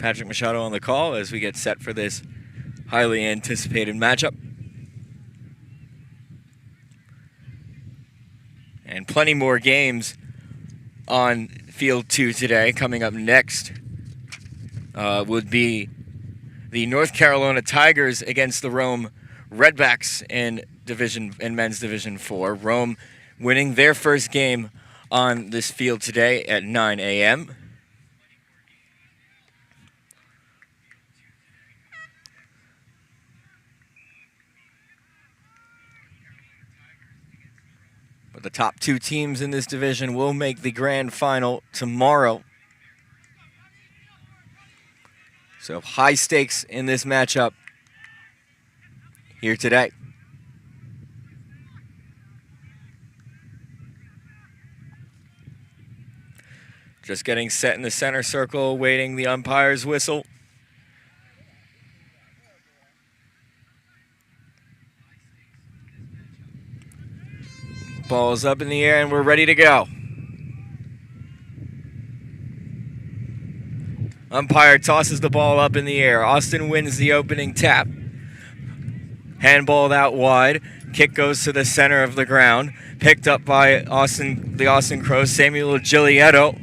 Patrick Machado on the call as we get set for this highly anticipated matchup. And plenty more games on Field 2 today. Coming up next would be the North Carolina Tigers against the Rome Redbacks in men's Division 4. Rome winning their first game on this field today at 9 a.m. But the top two teams in this division will make the grand final tomorrow. So high stakes in this matchup here today. Just getting set in the center circle, waiting the umpire's whistle. Ball's up in the air and we're ready to go. Umpire tosses the ball up in the air. Austin wins the opening tap. Handballed out wide. Kick goes to the center of the ground. Picked up by the Austin Crows, Samuel Giglietto,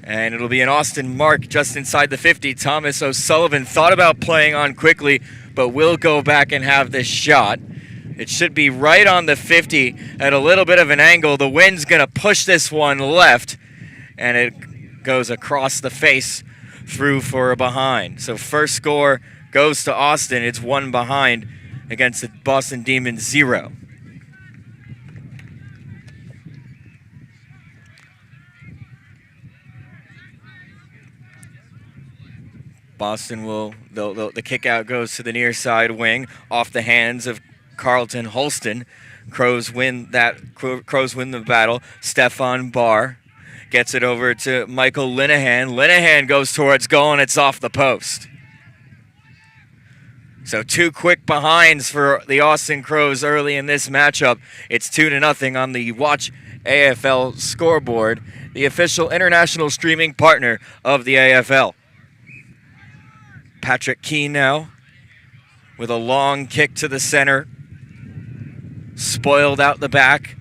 And it'll be an Austin mark just inside the 50. Thomas O'Sullivan thought about playing on quickly, but will go back and have this shot. It should be right on the 50 at a little bit of an angle. The wind's going to push this one left, and it goes across the face through for a behind. So first score goes to Austin. It's 1 behind against the Boston Demons 0. Boston the kick out goes to the near side wing off the hands of Carlton Holston. Crows win the battle. Stefan Barr gets it over to Michael Linehan. Linehan goes towards goal and it's off the post. So 2 quick behinds for the Austin Crows early in this matchup. It's 2-0 on the Watch AFL scoreboard, the official international streaming partner of the AFL. Patrick Keane now with a long kick to the center. Spoiled out the back.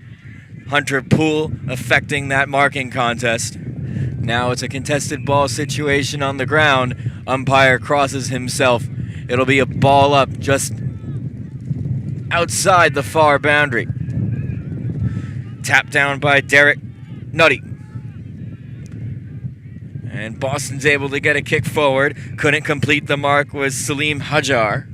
Hunter Poole affecting that marking contest. Now it's a contested ball situation on the ground. Umpire crosses himself. It'll be a ball up just outside the far boundary. Tapped down by Derek Nutty. And Boston's able to get a kick forward. Couldn't complete the mark was Salim Hajar.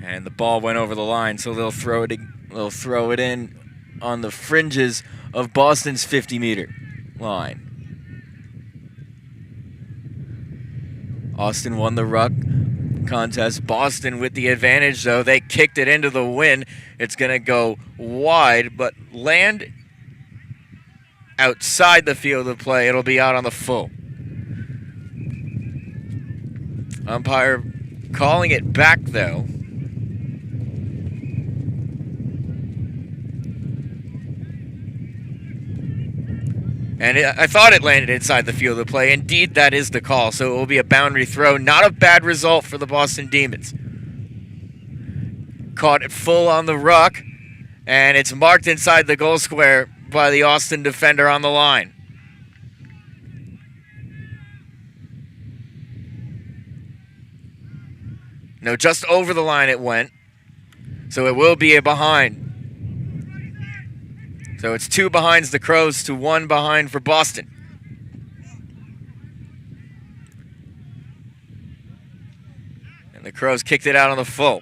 And the ball went over the line, so they'll throw it in on the fringes of Boston's 50-meter line. Austin won the ruck contest. Boston with the advantage, though. They kicked it into the wind. It's going to go wide, but land outside the field of play. It'll be out on the full. Umpire calling it back, though. And I thought it landed inside the field of play. Indeed, that is the call. So it will be a boundary throw. Not a bad result for the Boston Demons. Caught it full on the ruck, and it's marked inside the goal square by the Austin defender on the line. No, just over the line it went. So it will be a behind. So it's 2 behinds the Crows to 1 behind for Boston. And the Crows kicked it out on the full.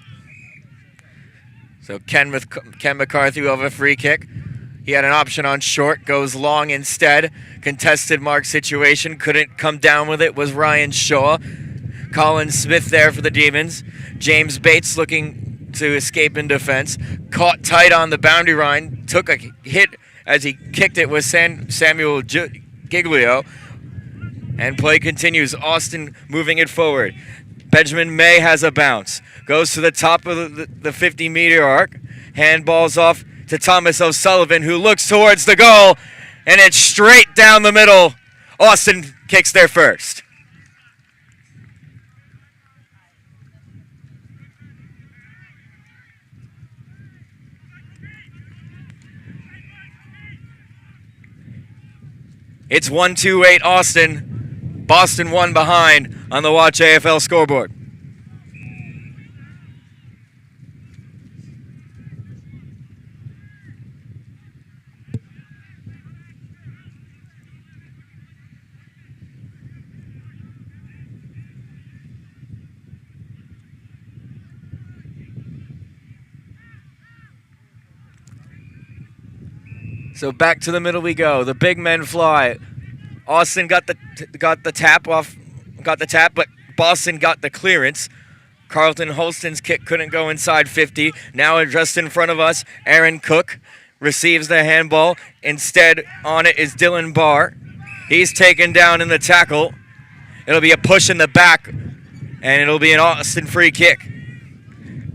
So Ken McCarthy will have a free kick. He had an option on short, goes long instead. Contested mark situation, couldn't come down with it, was Ryan Shaw. Colin Smith there for the Demons. James Bates looking to escape in defense. Caught tight on the boundary line, took a hit as he kicked it with Samuel Giglio. And play continues. Austin moving it forward. Benjamin May has a bounce. Goes to the top of the 50-meter arc. Handballs off to Thomas O'Sullivan, who looks towards the goal, and it's straight down the middle. Austin kicks there first. It's 1-2-8 Austin. Boston 1 behind on the Watch AFL scoreboard. So back to the middle we go. The big men fly. Austin got the tap, but Boston got the clearance. Carlton Holston's kick couldn't go inside 50. Now just in front of us, Aaron Cook receives the handball. Instead on it is Dylan Barr. He's taken down in the tackle. It'll be a push in the back, and it'll be an Austin free kick.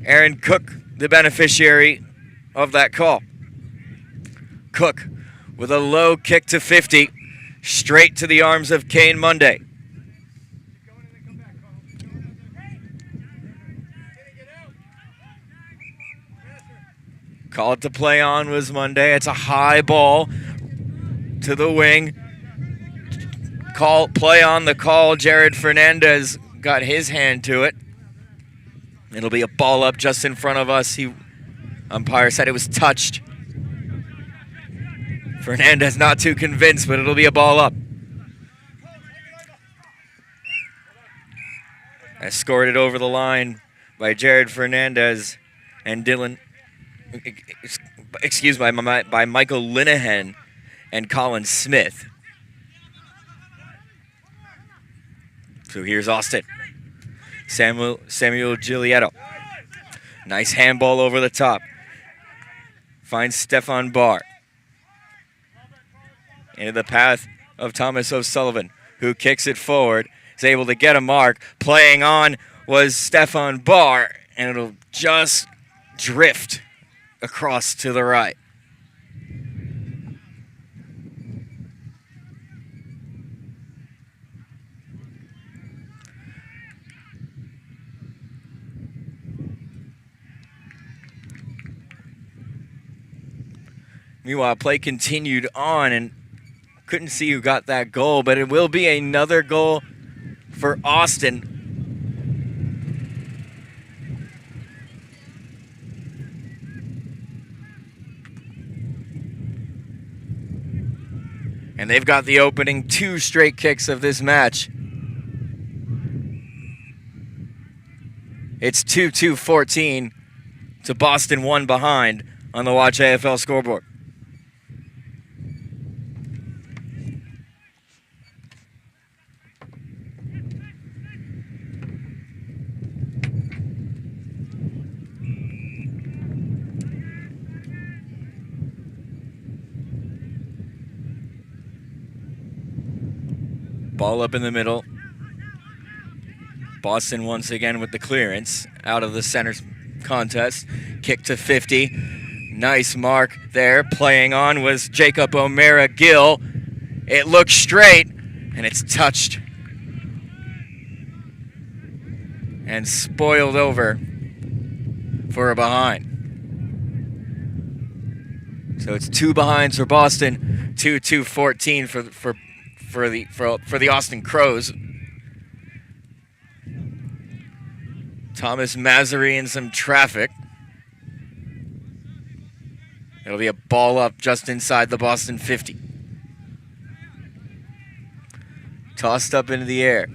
Aaron Cook, the beneficiary of that call. Cook with a low kick to 50, straight to the arms of Kane Monday. Called to play on was Monday. It's a high ball to the wing. Play on the call. Jared Fernandez got his hand to it. It'll be a ball up just in front of us. Umpire said it was touched. Fernandez not too convinced, but it'll be a ball up. Escorted over the line by Jared Fernandez and by Michael Linehan and Colin Smith. So here's Austin. Samuel Giulietto. Nice handball over the top. Finds Stefan Barr. Into the path of Thomas O'Sullivan, who kicks it forward. Is able to get a mark. Playing on was Stefan Barr, and it'll just drift across to the right. Meanwhile, play continued on, and couldn't see who got that goal, but it will be another goal for Austin. And they've got the opening 2 straight kicks of this match. It's 2-2-14 to Boston 1 behind on the Watch AFL scoreboard. Ball up in the middle. Boston once again with the clearance out of the center contest. Kick to 50. Nice mark there. Playing on was Jacob O'Mara Gill. It looks straight, and it's touched and spoiled over for a behind. So it's 2 behinds for Boston, 2-2-14 for the Austin Crows. Thomas Mazzari in some traffic. It'll be a ball up just inside the Boston 50. Tossed up into the air.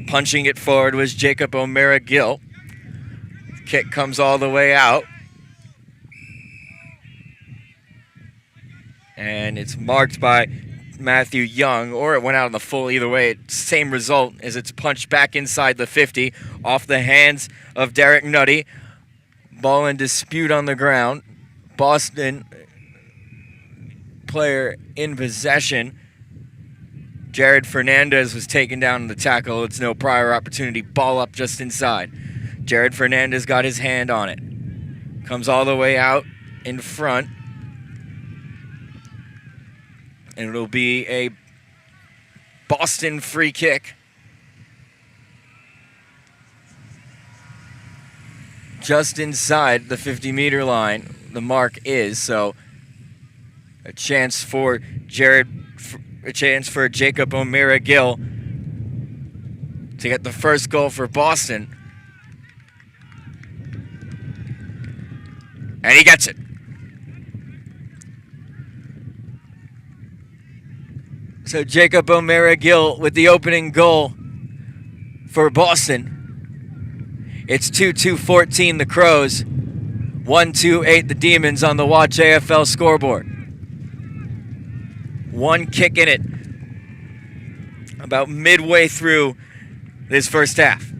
Punching it forward was Jacob O'Mara Gill. Kick comes all the way out. And it's marked by Matthew Young, or it went out on the full. Either way, same result as it's punched back inside the 50 off the hands of Derek Nutty. Ball in dispute on the ground. Boston player in possession. Jared Fernandez was taken down in the tackle. It's no prior opportunity. Ball up just inside. Jared Fernandez got his hand on it. Comes all the way out in front. And it'll be a Boston free kick. Just inside the 50-meter line, the mark is, so a chance for Jacob O'Meara Gill to get the first goal for Boston. And he gets it. So Jacob O'Meara Gill with the opening goal for Boston. It's 2-2-14 the Crows, 1-2-8 the Demons on the Watch AFL scoreboard. One kick in it about midway through this first half.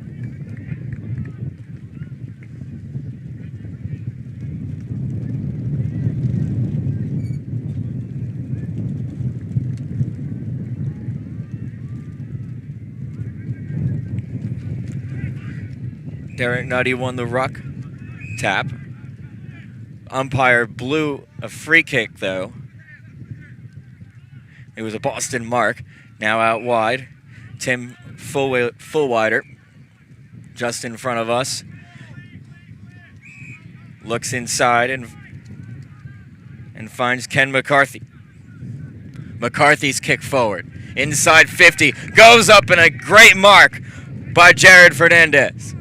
Derek Nutty won the ruck tap. Umpire blew a free kick, though. It was a Boston mark. Now out wide. Tim Fullwider, just in front of us. Looks inside and finds Ken McCarthy. McCarthy's kick forward. Inside 50. Goes up in a great mark by Jared Fernandez.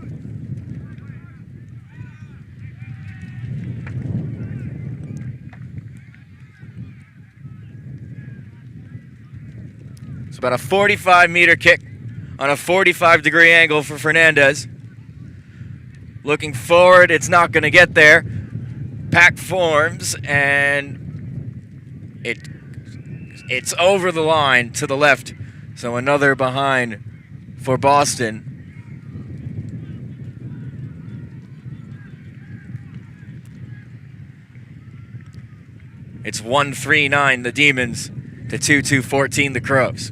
It's about a 45-meter kick on a 45-degree angle for Fernandez. Looking forward, it's not going to get there. Pack forms, and it's over the line to the left. So another behind for Boston. It's 1-3-9 the Demons to 2-2-14 the Crows.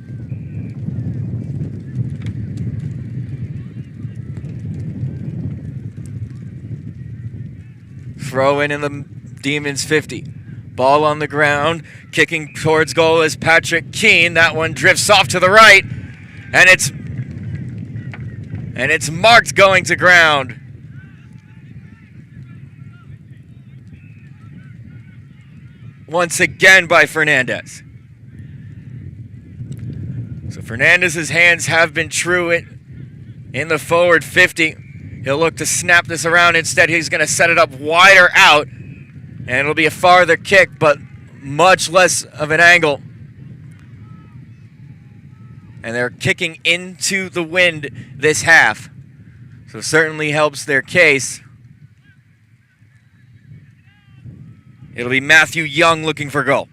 Throw in the Demons 50. Ball on the ground, kicking towards goal is Patrick Keane. That one drifts off to the right, and it's marked going to ground. Once again by Fernandez. So Fernandez's hands have been true in the forward 50. He'll look to snap this around. Instead, he's going to set it up wider out. And it'll be a farther kick, but much less of an angle. And they're kicking into the wind this half. So certainly helps their case. It'll be Matthew Young looking for goal.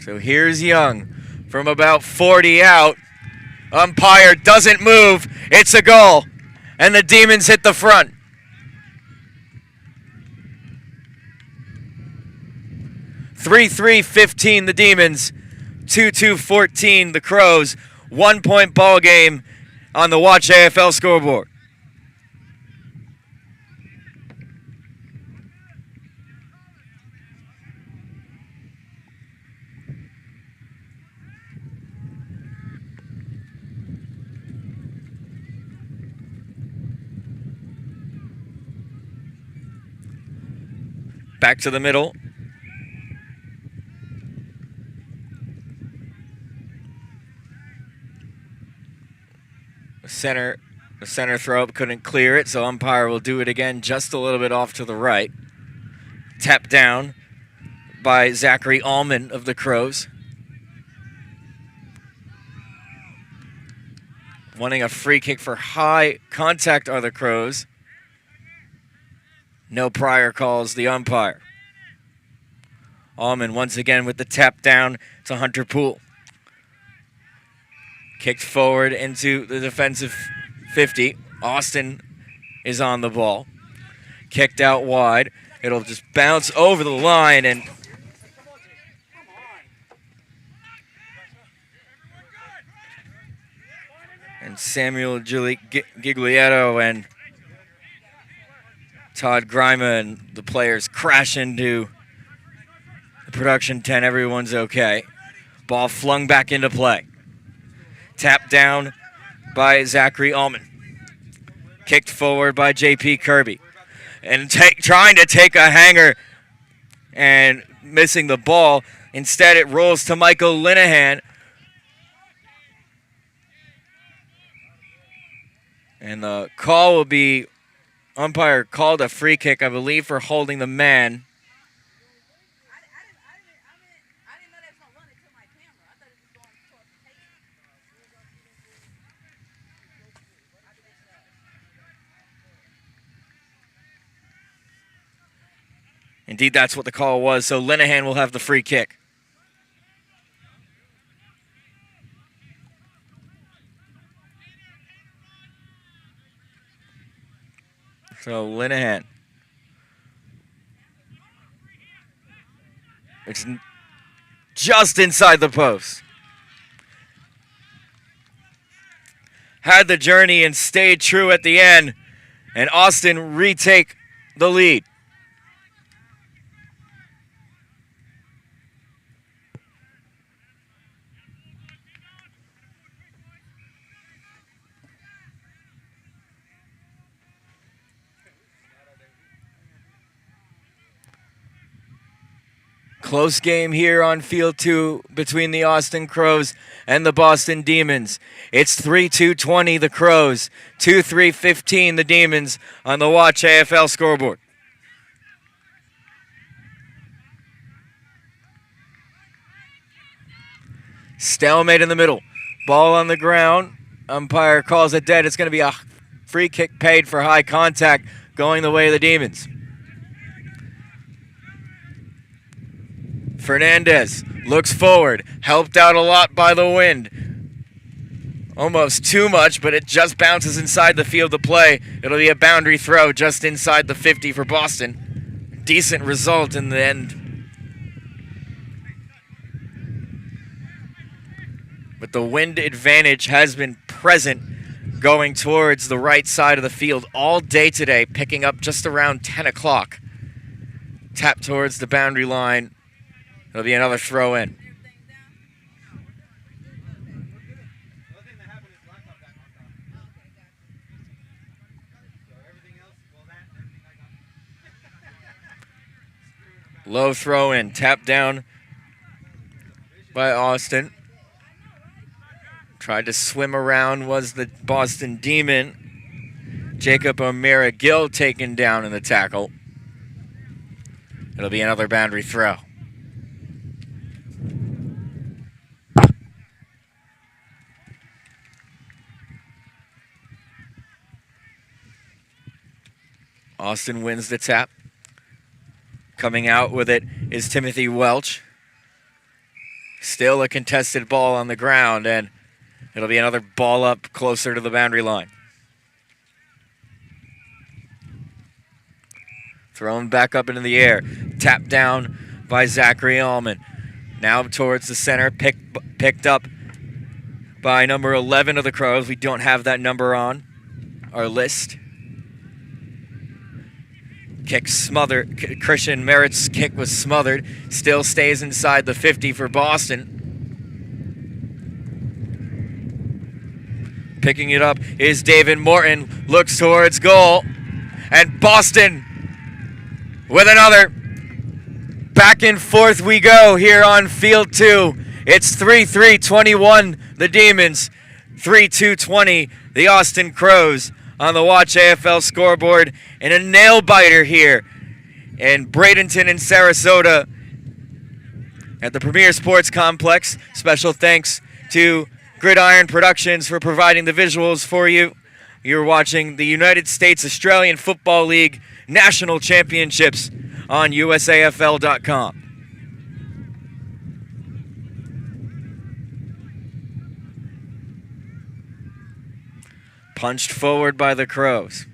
So here's Young from about 40 out. Umpire doesn't move. It's a goal. And the Demons hit the front. (3-3-15) the Demons. 2-2-14 the Crows. 1 point ball game on the Watch AFL scoreboard. Back to the middle. The center throw up couldn't clear it, so umpire will do it again just a little bit off to the right. Tapped down by Zachary Allman of the Crows. Wanting a free kick for high contact are the Crows. No prior calls the umpire. Allman once again with the tap down to Hunter Poole. Kicked forward into the defensive 50. Austin is on the ball. Kicked out wide. It'll just bounce over the line and Samuel Giglietto and Todd Grima and the players crash into the production tent. Everyone's okay. Ball flung back into play. Tapped down by Zachary Ullman. Kicked forward by J.P. Kirby. And trying to take a hanger and missing the ball. Instead, it rolls to Michael Linehan. And the call will be, umpire called a free kick, I believe, for holding the man. Indeed, that's what the call was, so Linehan will have the free kick. So Linehan. It's just inside the post. Had the journey and stayed true at the end, and Austin retake the lead. Close game here on Field 2 between the Austin Crows and the Boston Demons. It's 3-2-20 the Crows, 2-3-15 the Demons on the Watch AFL scoreboard. Stalemate in the middle. Ball on the ground. Umpire calls it dead. It's going to be a free kick paid for high contact going the way of the Demons. Fernandez looks forward, helped out a lot by the wind. Almost too much, but it just bounces inside the field of play. It'll be a boundary throw just inside the 50 for Boston. Decent result in the end. But the wind advantage has been present going towards the right side of the field all day today, picking up just around 10 o'clock. Tap towards the boundary line. It'll be another throw in. Low throw in. Tap down by Austin. Tried to swim around was the Boston Demon. Jacob O'Meara-Gill taken down in the tackle. It'll be another boundary throw. Austin wins the tap. Coming out with it is Timothy Welch. Still a contested ball on the ground, and it'll be another ball up closer to the boundary line. Thrown back up into the air. Tapped down by Zachary Ullman. Now towards the center. Picked up by number 11 of the Crows. We don't have that number on our list. Kick smothered. Christian Merritt's kick was smothered. Still stays inside the 50 for Boston. Picking it up is David Morton. Looks towards goal. And Boston with another. Back and forth we go here on Field 2. It's 3-3-21 the Demons. 3-2-20 the Austin Crows. On the Watch AFL scoreboard, and a nail-biter here in Bradenton and Sarasota at the Premier Sports Complex. Special thanks to Gridiron Productions for providing the visuals for you. You're watching the United States Australian Football League National Championships on USAFL.com. Punched forward by the Crows.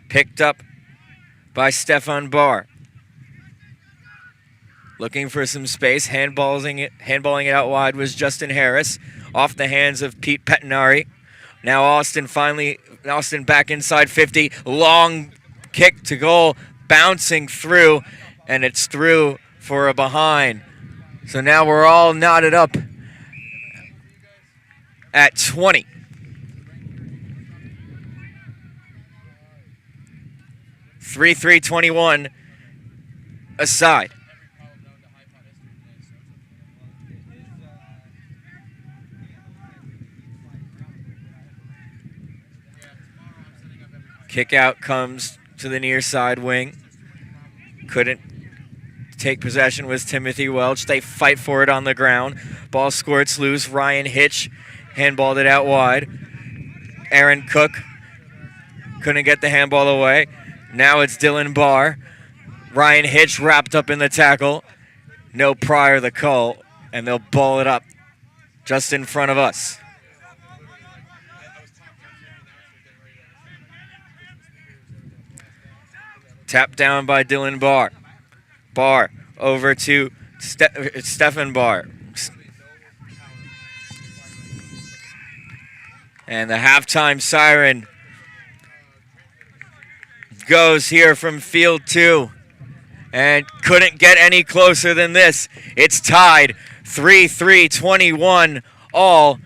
Picked up by Stefan Barr. Looking for some space. Handballing it out wide was Justin Harris. Off the hands of Pete Pettinari. Now Austin back inside 50. Long kick to goal, bouncing through, and it's through for a behind. So now we're all knotted up at 20. Three 21 aside. Kick out comes to the near side wing. Couldn't take possession was Timothy Welch. They fight for it on the ground. Ball squirts loose. Ryan Hitch handballed it out wide. Aaron Cook couldn't get the handball away. Now it's Dylan Barr. Ryan Hitch wrapped up in the tackle. No Pryor the call, and they'll ball it up just in front of us. Tapped down by Dylan Barr. Barr over to Stephen Barr. And the halftime siren goes here from field 2. And couldn't get any closer than this. It's tied 3-3-21 all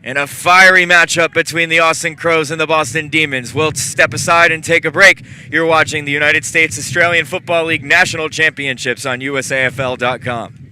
in a fiery matchup between the Austin Crows and the Boston Demons. We'll step aside and take a break. You're watching the United States Australian Football League National Championships on USAFL.com.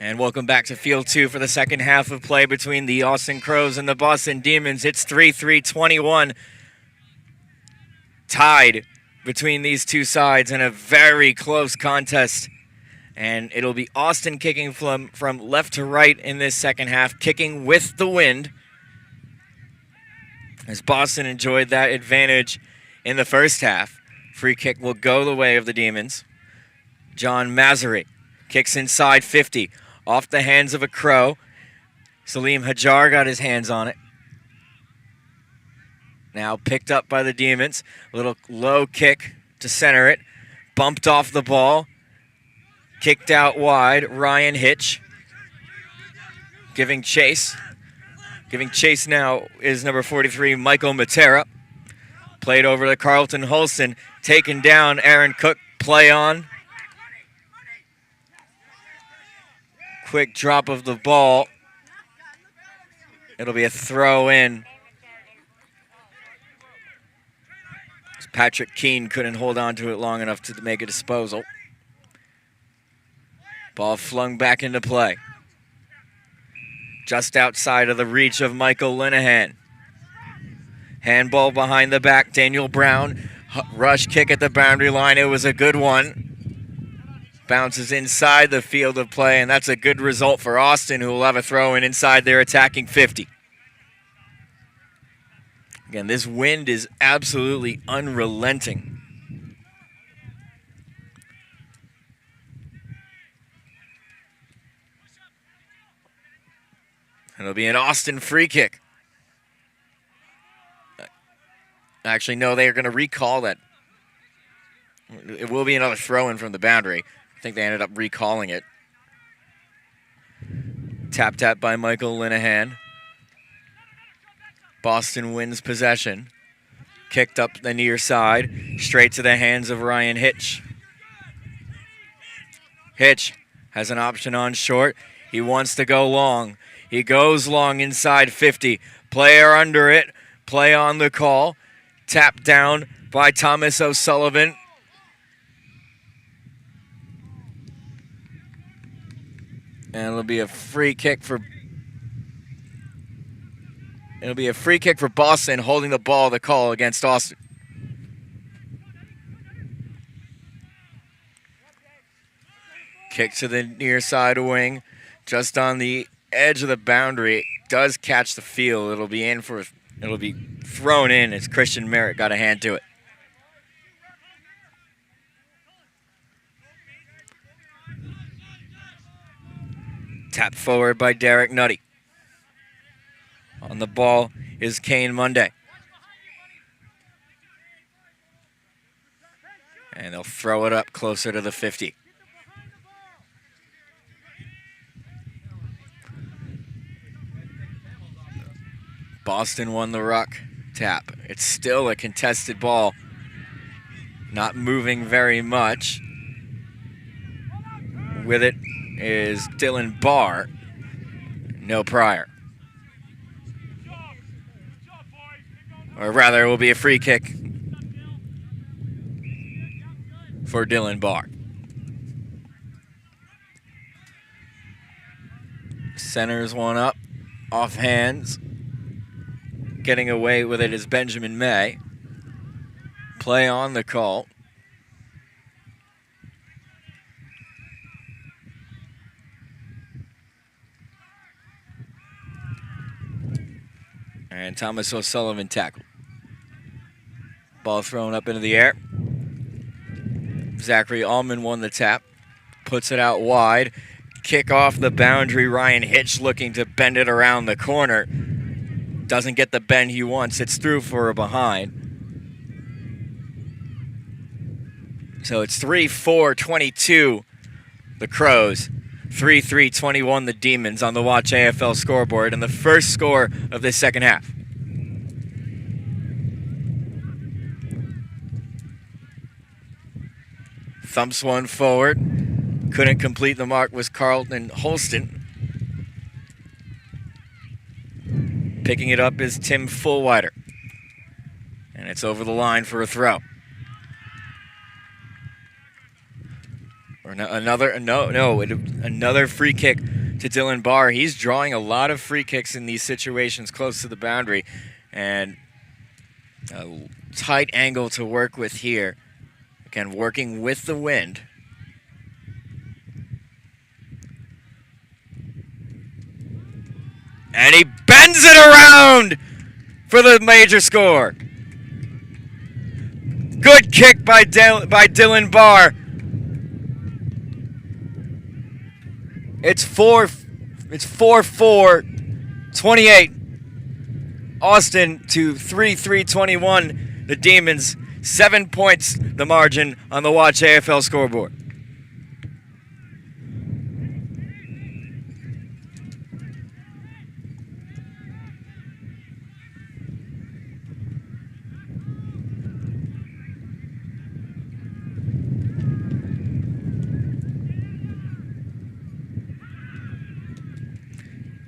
And welcome back to Field 2 for the second half of play between the Austin Crows and the Boston Demons. It's 3-3-21. Tied between these two sides in a very close contest. And it'll be Austin kicking from left to right in this second half, kicking with the wind, as Boston enjoyed that advantage in the first half. Free kick will go the way of the Demons. John Mazzari kicks inside 50. Off the hands of a Crow. Salim Hajar got his hands on it. Now picked up by the Demons. A little low kick to center it. Bumped off the ball. Kicked out wide. Ryan Hitch giving chase. Giving chase now is number 43, Michael Matera. Played over to Carlton Holston. Taken down, Aaron Cook. Play on. Quick drop of the ball. It'll be a throw in. Patrick Keene couldn't hold on to it long enough to make a disposal. Ball flung back into play. Just outside of the reach of Michael Linehan. Handball behind the back, Daniel Brown. Rush kick at the boundary line. It was a good one. Bounces inside the field of play, and that's a good result for Austin, who will have a throw in inside their attacking 50. Again, this wind is absolutely unrelenting. It'll be an Austin free kick. Actually, no, they are going to recall that. It will be another throw-in from the boundary. I think they ended up recalling it. Tap by Michael Linehan. Boston wins possession. Kicked up the near side, straight to the hands of Ryan Hitch. Hitch has an option on short. He wants to go long. He goes long inside 50. Player under it. Play on the call. Tapped down by Thomas O'Sullivan. And it'll be a free kick for Boston, holding the ball, the call against Austin. Kick to the near side wing, just on the edge of the boundary. It does catch the field. It'll be thrown in as Christian Merritt got a hand to it. Tapped forward by Derek Nutty. On the ball is Kane Monday. And they'll throw it up closer to the 50. Boston won the ruck tap. It's still a contested ball. Not moving very much. With it is Dylan Barr. No prior. Or rather, it will be a free kick for Dylan Barr. Centers one up, off hands. Getting away with it is Benjamin May. Play on the call. And Thomas O'Sullivan tackled. Ball thrown up into the air. Zachary Allman won the tap. Puts it out wide. Kick off the boundary. Ryan Hitch looking to bend it around the corner. Doesn't get the bend he wants. It's through for a behind. So it's 3-4-22, the Crows. 3-3-21, the Demons on the Watch AFL scoreboard, and the first score of this second half. Thumps one forward. Couldn't complete the mark was Carlton Holston. Picking it up is Tim Fullwider. And it's over the line for a throw. Another free kick to Dylan Barr. He's drawing a lot of free kicks in these situations close to the boundary, and a tight angle to work with here. Again, working with the wind. And he bends it around for the major score. Good kick by Dylan Barr. It's 4-4, 28. Austin to 3-3-21. The Demons, 7 points the margin on the Watch AFL scoreboard.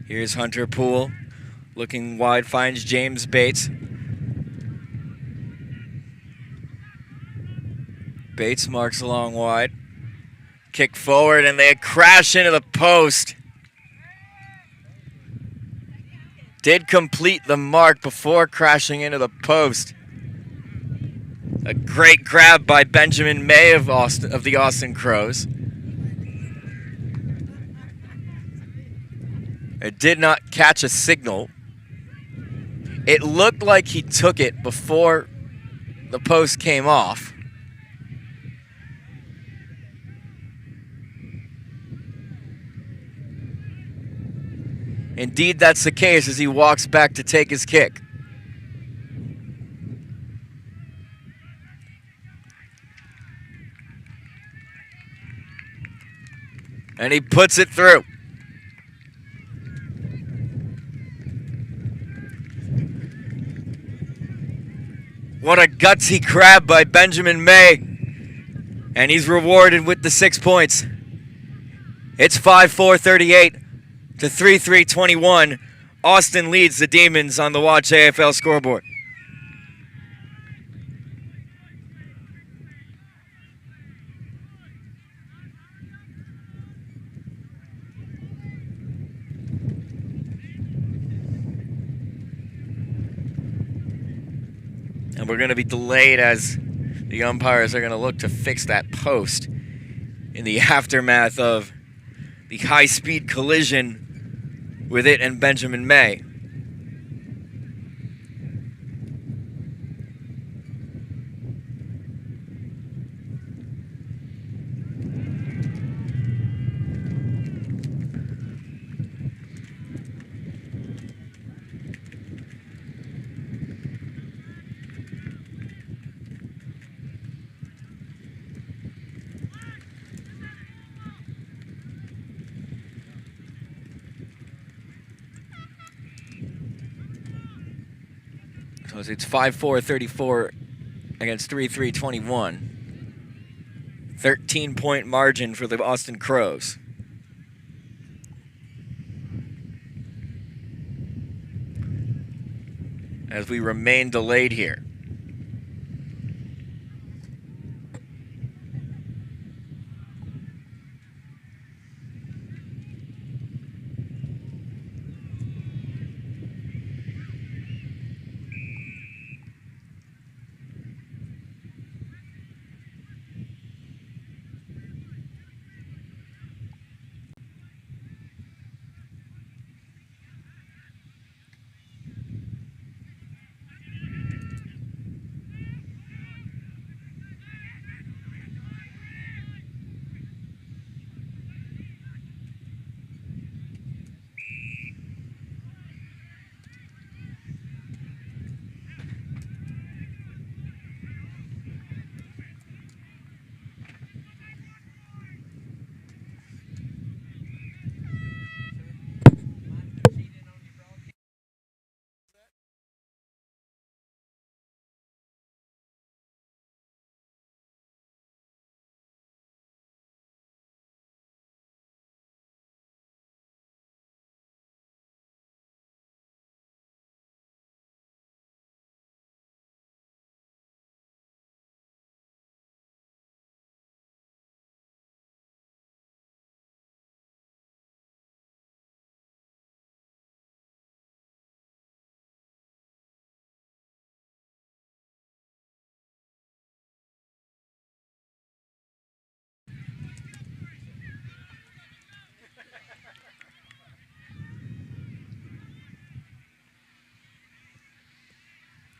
Here's Hunter Poole, looking wide, finds James Bates. Bates marks along wide. Kick forward, and they crash into the post. Did complete the mark before crashing into the post. A great grab by Benjamin May of the Austin Crows. It did not catch a signal. It looked like he took it before the post came off. Indeed, that's the case as he walks back to take his kick. And he puts it through. What a gutsy grab by Benjamin May. And he's rewarded with the 6 points. It's 5-4-38 to 3-3-21. Austin leads the Demons on the Watch AFL scoreboard. And we're going to be delayed as the umpires are going to look to fix that post in the aftermath of the high-speed collision with it and Benjamin May. So it's 5-4-34 against 3-3-21. 13-point margin for the Austin Crows. As we remain delayed here.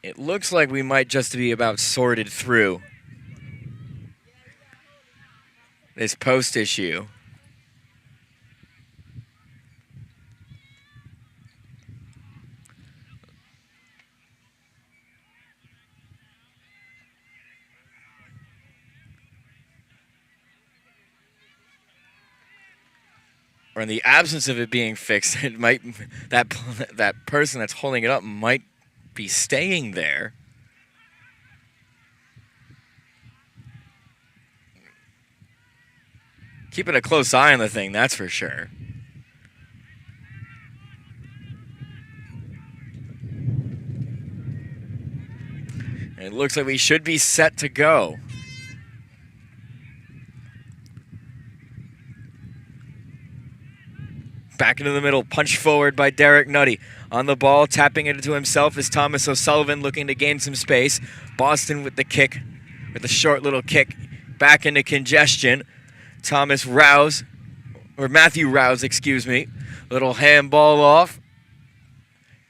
It looks like we might just be about sorted through this post issue. Or in the absence of it being fixed, it might that person that's holding it up might be staying there. Keeping a close eye on the thing, that's for sure. And it looks like we should be set to go. Back into the middle, punch forward by Derek Nutty. On the ball, tapping it into himself is Thomas O'Sullivan looking to gain some space. Boston with the kick, with a short little kick back into congestion. Matthew Rouse, excuse me. Little handball off.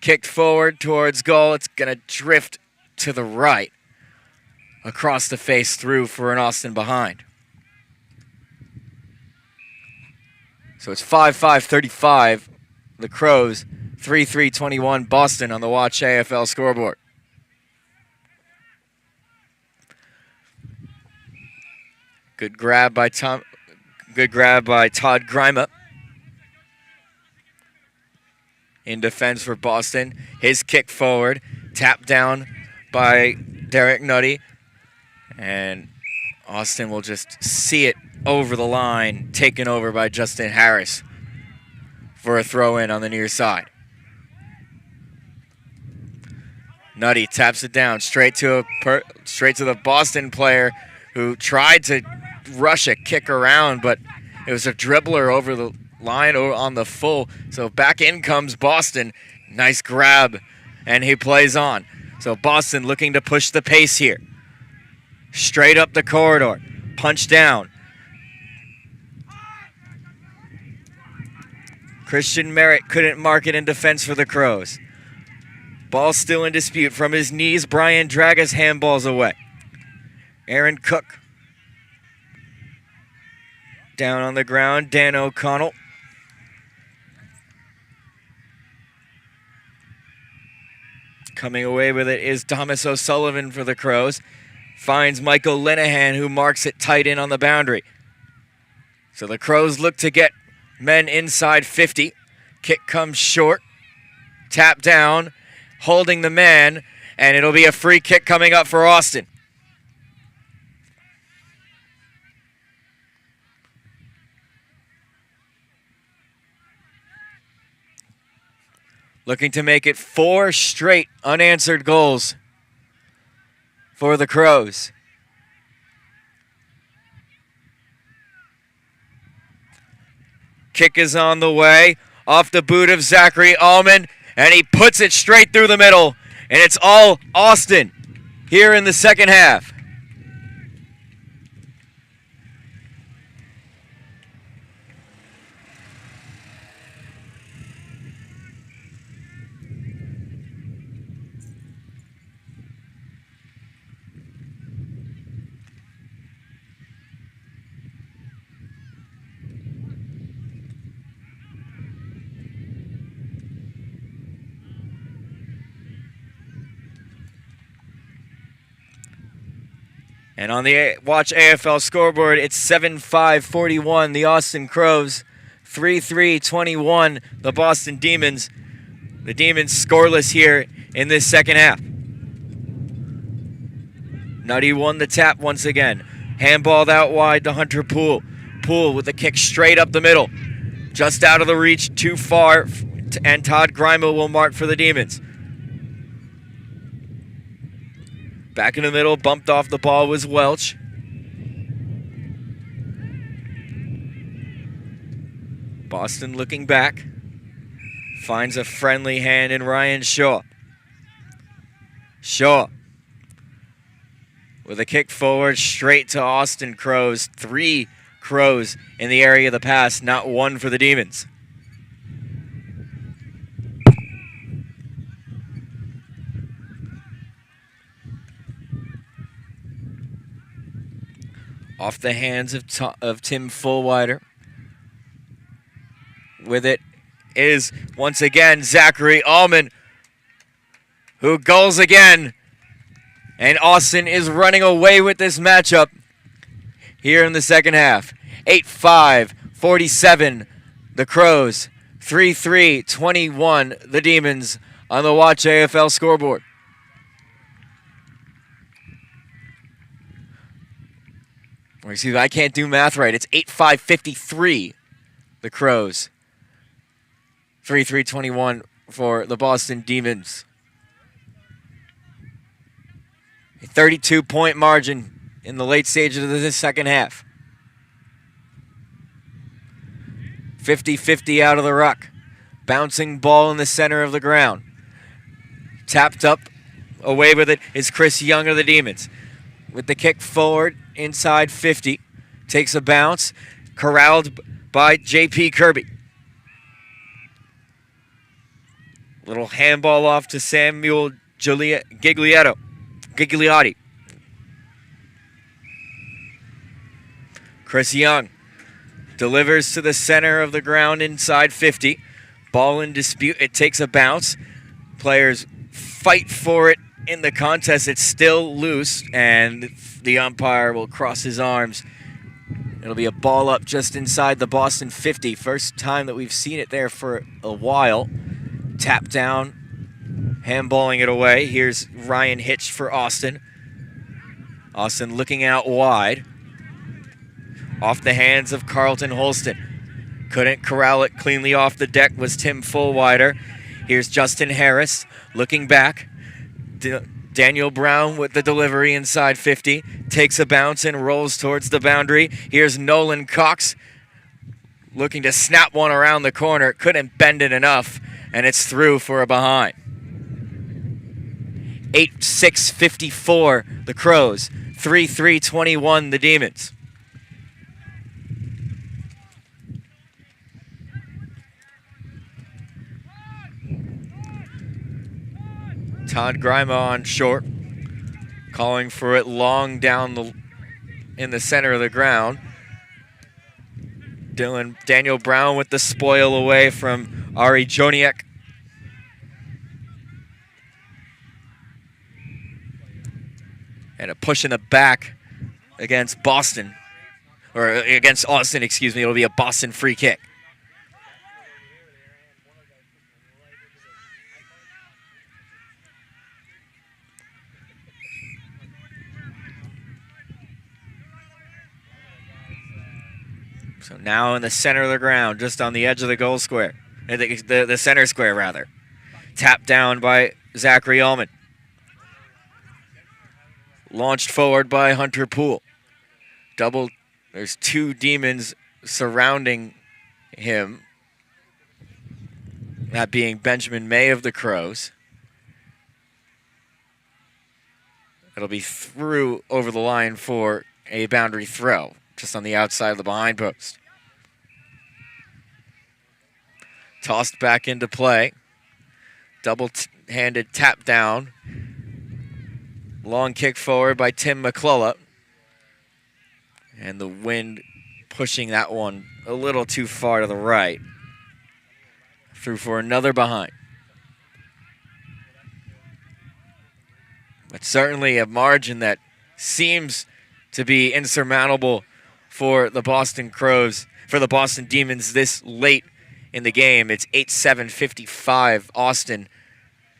Kicked forward towards goal. It's going to drift to the right. Across the face through for an Austin behind. So it's 5-5-35, the Crows, 3-3-21, Boston on the Watch AFL scoreboard. Good grab by Todd Grima. In defense for Boston. His kick forward, tapped down by Derek Nutty. And Austin will just see it over the line, taken over by Justin Harris for a throw-in on the near side. Nutty taps it down straight to the Boston player who tried to rush a kick around, but it was a dribbler over the line or on the full. So back in comes Boston. Nice grab, and he plays on. So Boston looking to push the pace here. Straight up the corridor, punch down. Christian Merritt couldn't mark it in defense for the Crows. Ball still in dispute. From his knees, Brian Dragas handballs away. Aaron Cook. Down on the ground, Dan O'Connell. Coming away with it is Thomas O'Sullivan for the Crows. Finds Michael Linehan, who marks it tight in on the boundary. So the Crows look to get men inside 50. Kick comes short. Tap down. Holding the man. And it'll be a free kick coming up for Austin. Looking to make it 4 straight unanswered goals for the Crows. Kick is on the way, off the boot of Zachary Allman, and he puts it straight through the middle, and it's all Austin here in the second half. And on the Watch AFL scoreboard, it's 7-5-41, the Austin Crows. 3-3-21, the Boston Demons. The Demons scoreless here in this second half. Nutty won the tap once again. Handballed out wide to Hunter Poole. Poole with the kick straight up the middle. Just out of the reach, too far, and Todd Grima will mark for the Demons. Back in the middle, bumped off the ball was Welch. Boston looking back. Finds a friendly hand in Ryan Shaw. Shaw with a kick forward straight to Austin Crows. 3 Crows in the area of the pass, not 1 for the Demons. Off the hands of Tim Fullwider. With it is, once again, Zachary Allman, who goals again. And Austin is running away with this matchup here in the second half. 8-5, 47, the Crows. 3-3, 21, the Demons on the Watch AFL scoreboard. Or excuse me, I can't do math right. It's 8-5, 53, the Crows. 3-3, 21 for the Boston Demons. A 32-point margin in the late stages of the second half. 50-50 out of the ruck. Bouncing ball in the center of the ground. Tapped up, away with it is Chris Young of the Demons. With the kick forward, inside 50. Takes a bounce, corralled by J.P. Kirby. Little handball off to Samuel Gigliotti. Chris Young delivers to the center of the ground inside 50. Ball in dispute. It takes a bounce. Players fight for it in the contest. It's still loose, and the umpire will cross his arms. It'll be a ball up just inside the Boston 50. First time that we've seen it there for a while. Tap down, handballing it away. Here's Ryan Hitch for Austin. Austin looking out wide. Off the hands of Carlton Holston. Couldn't corral it cleanly off the deck was Tim Fullwider. Here's Justin Harris looking back. Daniel Brown with the delivery inside 50. Takes a bounce and rolls towards the boundary. Here's Nolan Cox looking to snap one around the corner. Couldn't bend it enough, and it's through for a behind. 8-6, 54, the Crows. 3-3, 21, the Demons. Todd Grima on short, calling for it long down in the center of the ground. Daniel Brown with the spoil away from Ari Joniak. And a push in the back against Boston, or against Austin, excuse me. It'll be a Boston free kick. So now in the center of the ground, just on the edge of the goal square, the center square rather. Tapped down by Zachary Allman. Launched forward by Hunter Poole. There's two Demons surrounding him. That being Benjamin May of the Crows. It'll be through over the line for a boundary throw, just on the outside of the behind post. Tossed back into play. Double-handed tap down. Long kick forward by Tim McClellan. And the wind pushing that one a little too far to the right. Through for another behind. But certainly a margin that seems to be insurmountable for the Boston Crows, for the Boston Demons this late in the game. It's 8-7, 55 Austin.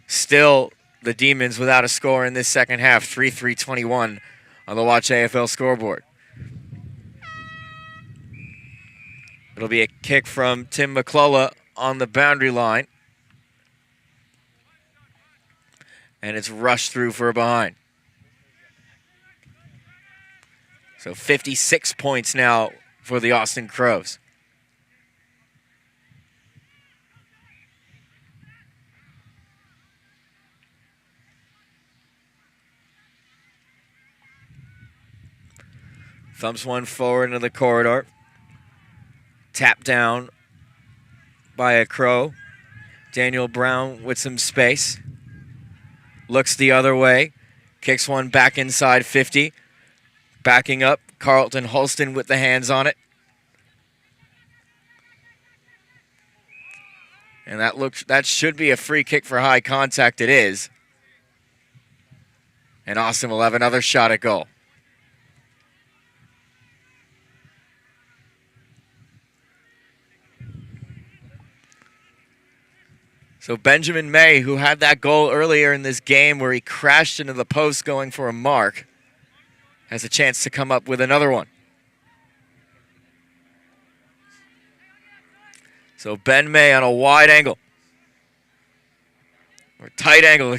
Still the Demons without a score in this second half. 3-3, 21 on the Watch AFL scoreboard. It'll be a kick from Tim McClellan on the boundary line. And it's rushed through for a behind. So 56 points now for the Austin Crows. Thumps one forward into the corridor. Tap down by a Crow. Daniel Brown with some space. Looks the other way. Kicks one back inside 50. Backing up, Carlton Holston with the hands on it. And that should be a free kick for high contact. It is. And Austin will have another shot at goal. So Benjamin May, who had that goal earlier in this game where he crashed into the post going for a mark, has a chance to come up with another one. So Ben May on a wide angle. Or tight angle.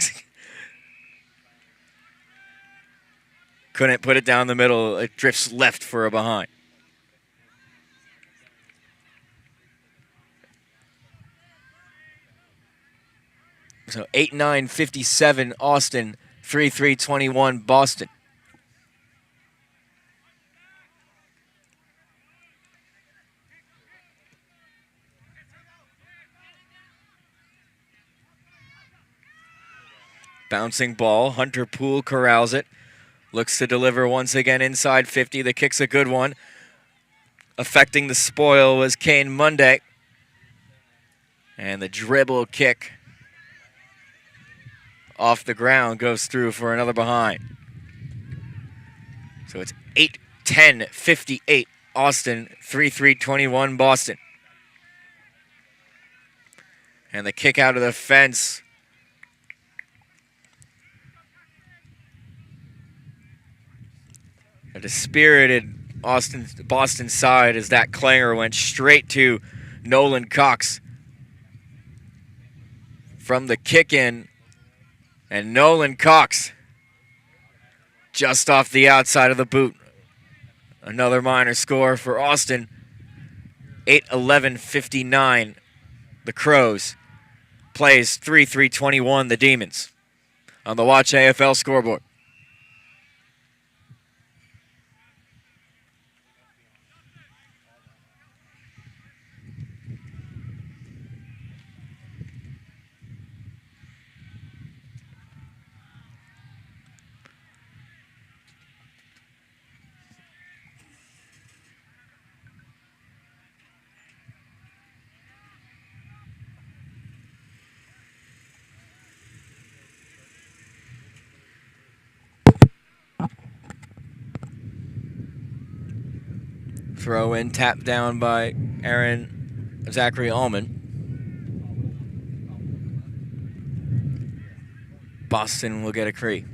Couldn't put it down the middle. It drifts left for a behind. So 8-9-57 Austin, 3-3-21 Boston. Bouncing ball, Hunter Poole corrals it. Looks to deliver once again inside 50. The kick's a good one. Affecting the spoil was Kane Monday. And the dribble kick off the ground goes through for another behind. So it's 8-10-58 Austin, 3-3-21 Boston. And the kick out of the fence. A dispirited Boston side as that clanger went straight to Nolan Cox from the kick in. And Nolan Cox just off the outside of the boot. Another minor score for Austin. 8-11-59 the Crows. Plays 3-3-21 the Demons on the Watch AFL scoreboard. Throw in, tap down by Zachary Allman. Boston will get a free.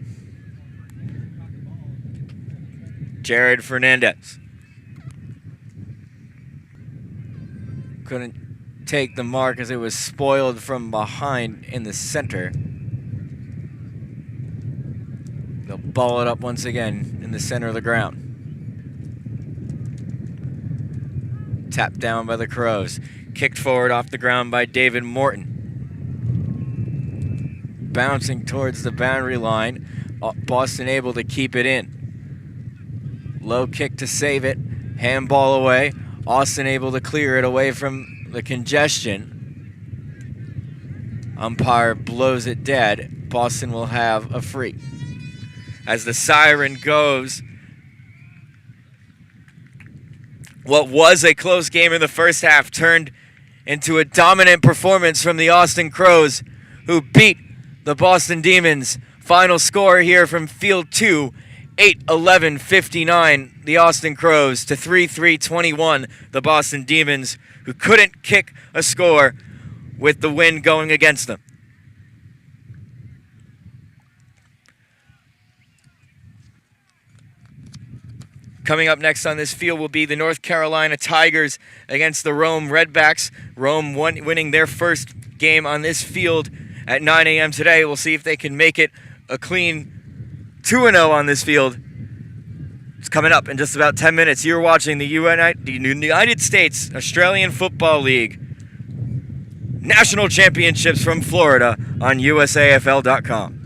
Jared Fernandez. Couldn't take the mark as it was spoiled from behind in the center. They'll ball it up once again in the center of the ground. Tapped down by the Crows. Kicked forward off the ground by David Morton. Bouncing towards the boundary line. Boston able to keep it in. Low kick to save it. Handball away. Austin able to clear it away from the congestion. Umpire blows it dead. Boston will have a free. As the siren goes, what was a close game in the first half turned into a dominant performance from the Austin Crows, who beat the Boston Demons. Final score here from Field 2, 8-11-59, the Austin Crows to 3-3-21, the Boston Demons, who couldn't kick a score with the wind going against them. Coming up next on this field will be the North Carolina Tigers against the Rome Redbacks. Rome winning their first game on this field at 9 a.m. today. We'll see if they can make it a clean 2-0 on this field. It's coming up in just about 10 minutes. You're watching the United States Australian Football League National Championships from Florida on USAFL.com.